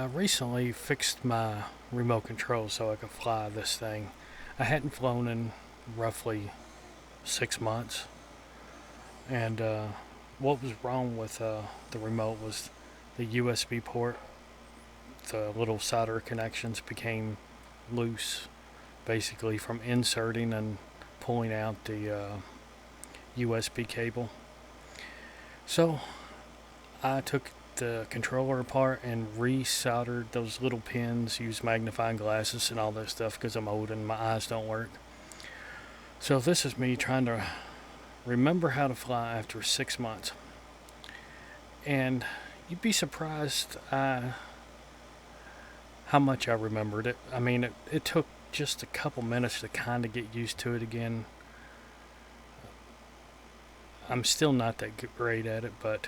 I recently fixed my remote control so I could fly this thing. I hadn't flown in roughly 6 months, and what was wrong with the remote was the USB port. The little solder connections became loose, basically from inserting and pulling out the USB cable. So I took the controller apart and resoldered those little pins, used magnifying glasses and all that stuff because I'm old and my eyes don't work. So this is me trying to remember how to fly after 6 months. And you'd be surprised how much I remembered it. I mean, it took just a couple minutes to kind of get used to it again. I'm still not that great at it, but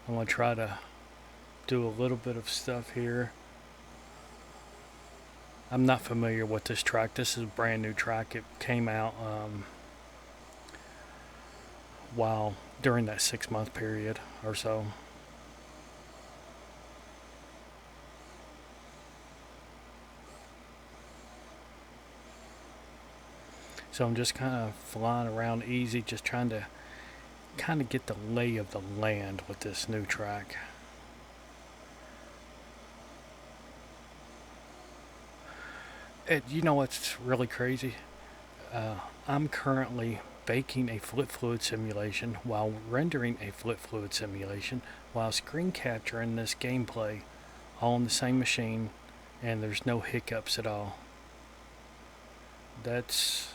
I'm going to try to do a little bit of stuff here. I'm not familiar with this track. This is a brand new track. It came out while during that 6 month period or so. So I'm just kind of flying around easy, just trying to kind of get the lay of the land with this new track. You know what's really crazy? I'm currently baking a flip fluid simulation while rendering a flip fluid simulation while screen capturing this gameplay all on the same machine, and there's no hiccups at all. That's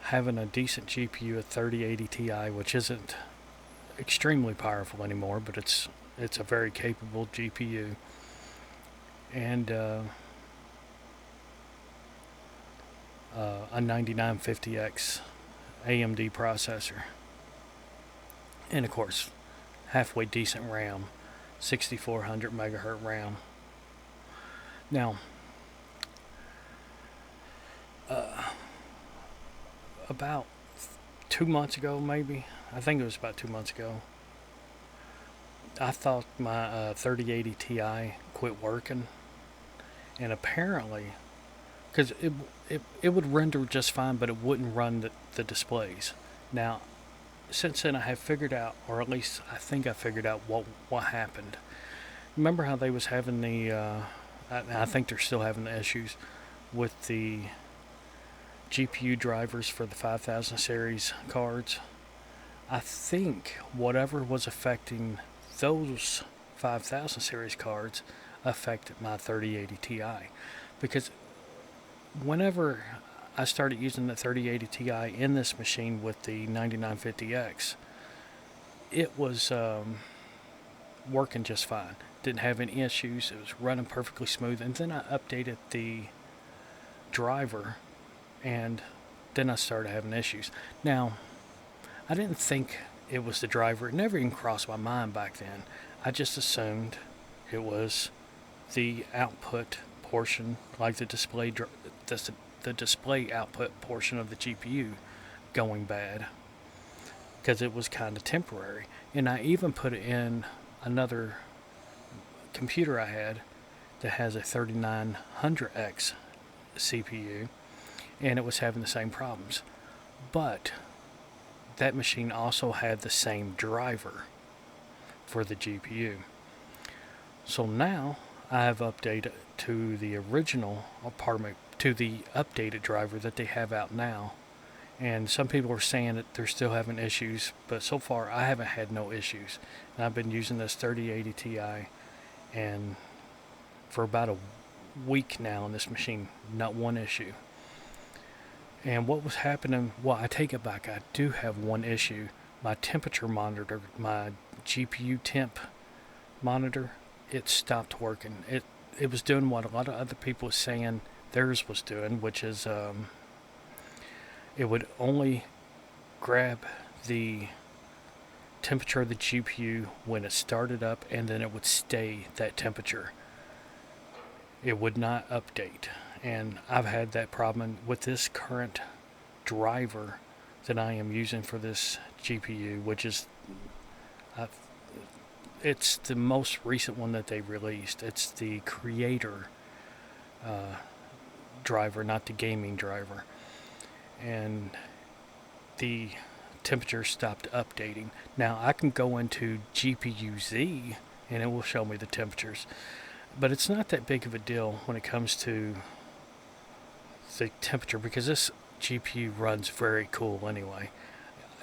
having a decent GPU, a 3080 Ti, which isn't extremely powerful anymore, but it's a very capable GPU, and a 9950X AMD processor, and of course halfway decent RAM, 6400 megahertz RAM. Now about 2 months ago, maybe, I think it was about 2 months ago, I thought my 3080 Ti quit working, and apparently, because it would render just fine, but it wouldn't run the displays. Now, since then I have figured out, or at least I think I figured out what happened. Remember how they was having I think they're still having the issues with the GPU drivers for the 5000 series cards? I think whatever was affecting those 5000 series cards affected my 3080 Ti, because whenever I started using the 3080 Ti in this machine with the 9950X, it was working just fine. Didn't have any issues. It was running perfectly smooth. And then I updated the driver, and then I started having issues. Now, I didn't think it was the driver. It never even crossed my mind back then. I just assumed it was the output portion, like the display output portion of the GPU going bad, because it was kind of temporary. And I even put it in another computer I had that has a 3900X CPU, and it was having the same problems. But that machine also had the same driver for the GPU. So now I have updated to the original apartment, to the updated driver that they have out now. And some people are saying that they're still having issues, but so far I haven't had no issues. And I've been using this 3080 Ti and for about a week now on this machine, not one issue. And what was happening, well, I take it back, I do have one issue. My temperature monitor, my GPU temp monitor, it stopped working. It was doing what a lot of other people were saying theirs was doing, which is it would only grab the temperature of the GPU when it started up, and then it would stay that temperature. It would not update. And I've had that problem with this current driver that I am using for this GPU, which is it's the most recent one that they released. It's the creator driver, not the gaming driver. And the temperature stopped updating. Now I can go into GPU-Z and it will show me the temperatures. But it's not that big of a deal when it comes to the temperature because this GPU runs very cool anyway.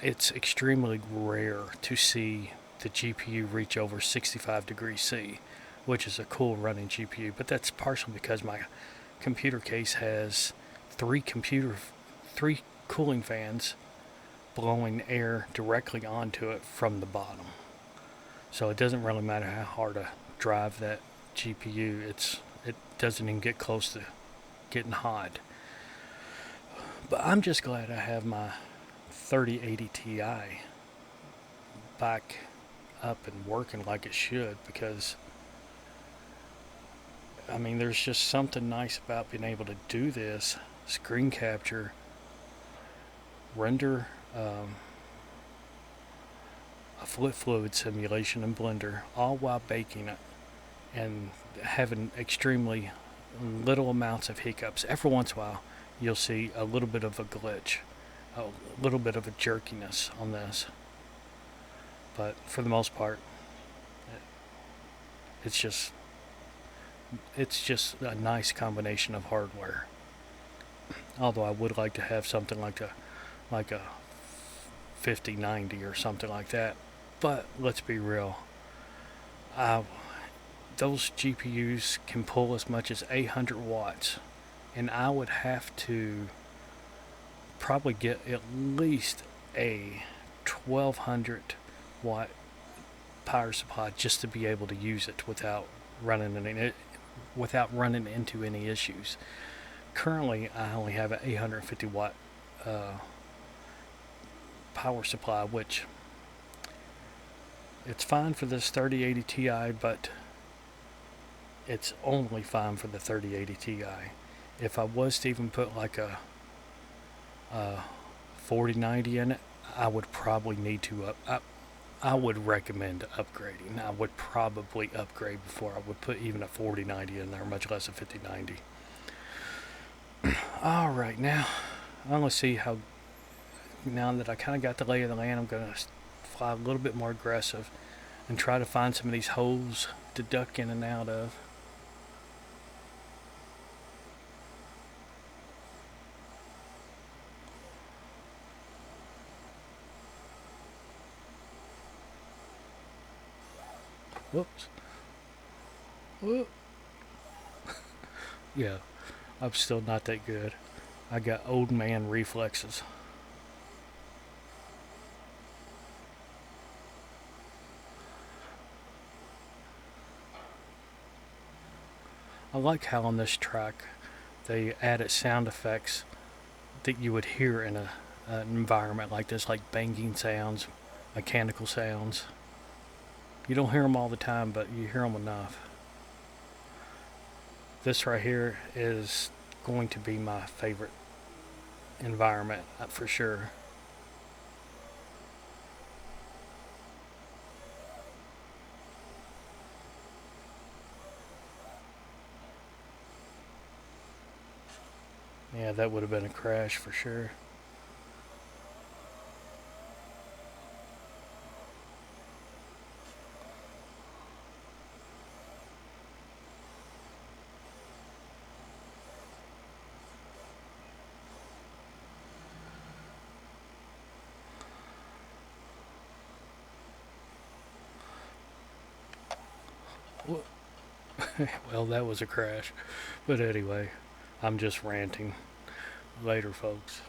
It's extremely rare to see the GPU reach over 65 degrees C, which is a cool running GPU, but that's partially because my computer case has three cooling fans blowing air directly onto it from the bottom. So it doesn't really matter how hard I drive that GPU, it doesn't even get close to getting hot. But I'm just glad I have my 3080 Ti back up and working like it should, because I mean there's just something nice about being able to do this screen capture, render a fluid simulation in Blender, all while baking it and having extremely little amounts of hiccups. Every once in a while you'll see a little bit of a glitch, a little bit of a jerkiness on this, but for the most part it's just a nice combination of hardware. Although I would like to have something like a 5090 or something like that, but let's be real, those GPUs can pull as much as 800 watts, and I would have to probably get at least a 1200 watt power supply just to be able to use it without running into any issues. Currently, I only have an 850 watt power supply, which it's fine for this 3080 Ti, but it's only fine for the 3080 Ti. If I was to even put like a 4090 in it, I would probably need to I would recommend upgrading. I would probably upgrade before I would put even a 4090 in there, much less a 5090. Alright, now I'm going to see how, now that I kind of got the lay of the land, I'm going to fly a little bit more aggressive and try to find some of these holes to duck in and out of. Whoops. Whoop. Yeah, I'm still not that good. I got old man reflexes. I like how on this track they added sound effects that you would hear in an environment like this, like banging sounds, mechanical sounds. You don't hear them all the time, but you hear them enough. This right here is going to be my favorite environment for sure. Yeah, that would have been a crash for sure. Well, that was a crash. But anyway, I'm just ranting. Later, folks.